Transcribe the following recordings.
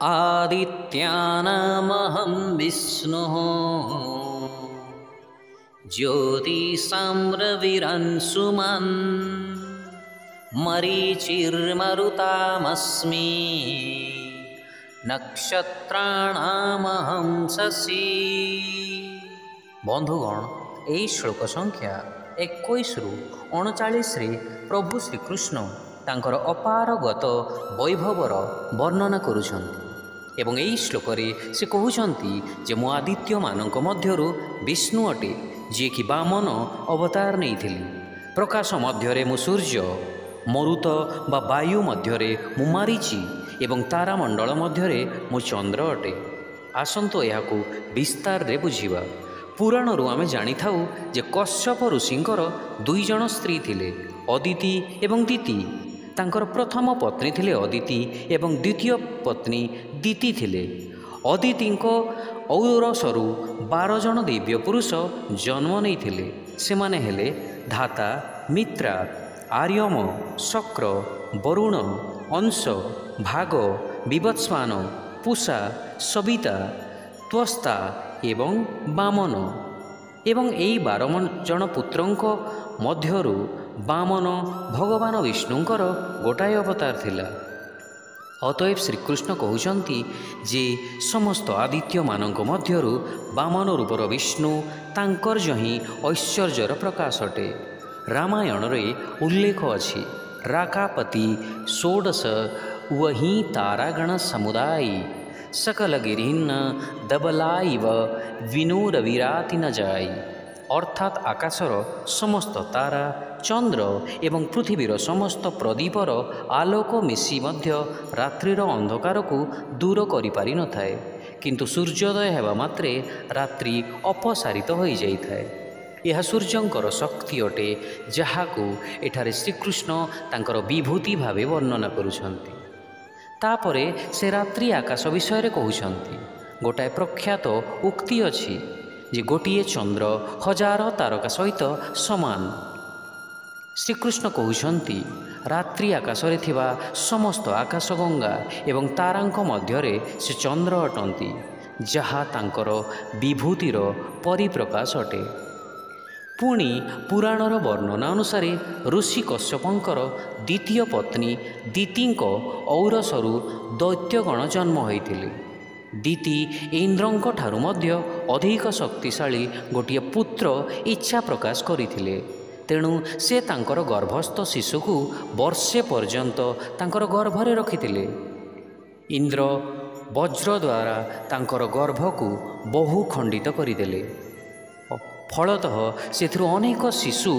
आदित्यानामहं विष्णुः ज्योतिषां रविरंशुमान् मरीचिर्मरुतामस्मि नक्षत्राणामहं शशि। बंधुगण यही श्लोक संख्या 21 रु 39 प्रभु श्रीकृष्ण तांकर अपारगत वैभवर वर्णना करुछन्ति एवं यही श्लोक से कहउछन्ति जे मु आदित्य मानक मध्यरु विष्णु अटे जे कि वामन अवतार नैथिली। प्रकाश मध्यरे मु सूर्य, मरुत बा वायु मध्यरे मु मारीची एवं तारामंडल मध्यरे मु चंद्र अटे। आसंतो एहाकु विस्तार रे बुझिबा। पुराणरू आमे जानी थाउ जे कश्यप ऋषिंकर 2 जण स्त्री थिले, अदिति एवं दिति। तांकर प्रथम पत्नी थिले अदिति एवं द्वितीय पत्नी दिति थिले। अदितिंको औरसरू 12 जण दिव्य पुरुष जन्म नहीं थिले। सेमाने हेले धाता, मित्रा, आर्यम, शक्र, वरुण, अंश, भाग, विवत्स्वान, पूषा, सविता, त्वस्ता एवं वामन। एवं एई 12 जण पुत्रंको मध्यरु वामन भगवान विष्णुंकर गोटाए अवतार थिला। अतएव श्रीकृष्ण कहउछन्ति जे समस्त आदित्य मानक मध्यरु वामन रूपर विष्णु तांकर जही ऐश्वर्यर प्रकाश अटे। रामायण रे उल्लेख अछि राकापति 16 वही तारागण समुदाय सकल गिरिन्न दबलाइव विनूरविराति न जाय। अर्थात आकाशर समस्त तारा, चंद्र एवं पृथ्वीर समस्त प्रदीपर आलोक मिसी मध्य रात्रिर अंधकार को दूर करि पारि न थाए, किंतु सूर्योदय हेबा मात्रे रात्रि अपसारित होई जाई थाए। यह सूर्यंकर शक्ति अटे जहाकू एठारे श्रीकृष्ण तांकर विभूति भावे वर्णना करुछन्ति। तापरे से रात्रि आकाश विषय कहउछन्ति। गोटाए प्रख्यात उक्ति अछि जे गोटिए चंद्र 1000 तारका सहित समान। श्रीकृष्ण कहउछन्ति रात्रि आकाश रे थिबा समस्त आकाशगंगा एवं तारांक मध्यरे से चंद्र अटंती, जहा तांकर विभूतिर परिप्रकाश अटे। पुणी पुराणर वर्णना अनुसारे ऋषि कश्यपंकर द्वितीय पत्नी दितिंक औरसरू दैत्यगण जन्म होइथिले। दिति इंद्रंक ठारु मध्य अधिक शक्तिशाली गोटिए पुत्र इच्छा प्रकाश करिथिले। तेणु से तांकर गर्भस्थ शिशुकु वर्षे पर्यंत तांकर गर्भरे रखिथिले। इंद्र वज्र द्वारा तांकर गर्भकु बहु खंडित करिदेले। फलतः सेथिरु अनेक शिशु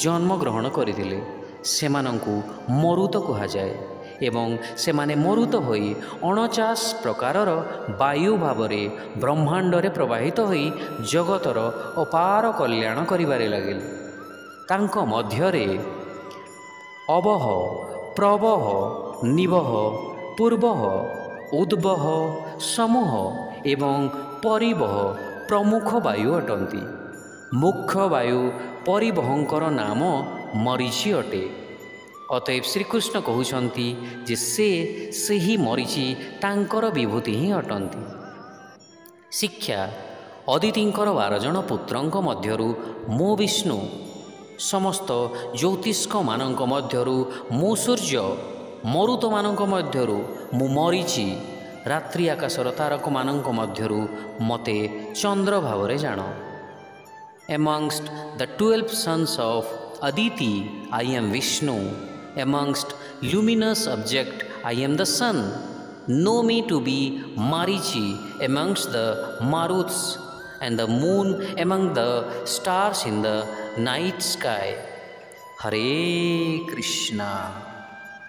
जन्म ग्रहण करिथिले। सेमानंकु मरुत कुहाजाए एवं सेमाने मरुत होई 49 प्रकारर वायु भावरे ब्रह्मांडरे प्रवाहित होई जगतर अपार कल्याण करिबारे लागिले। तांको मध्यरे अवह, प्रवह, निवह, पूर्वह, उद्वह, समूह एवं परिवह प्रमुख वायु अटंती। मुख्य वायु परिवहंकर नाम मरीचि अटे। अतएव श्रीकृष्ण कहउछन्ति जे से ही मरीचि तांकर विभूति ही अटंती। शिक्षा अदितिंकर 12 जण पुत्रंक मध्यरु मो विष्णु, समस्त ज्योतिष्क मानक मध्यरु मो सूर्य, मरुत मानक मध्यरु मो मरीचि, रात्रि आकाशर तारक मानक मध्यरु मते चंद्र भावरे जान। Amongst the 12 sons of Aditi, I am Vishnu. Amongst luminous object, I am the sun. Know me to be Marichi amongst the Maruts and the moon among the stars in the night sky. Hare Krishna.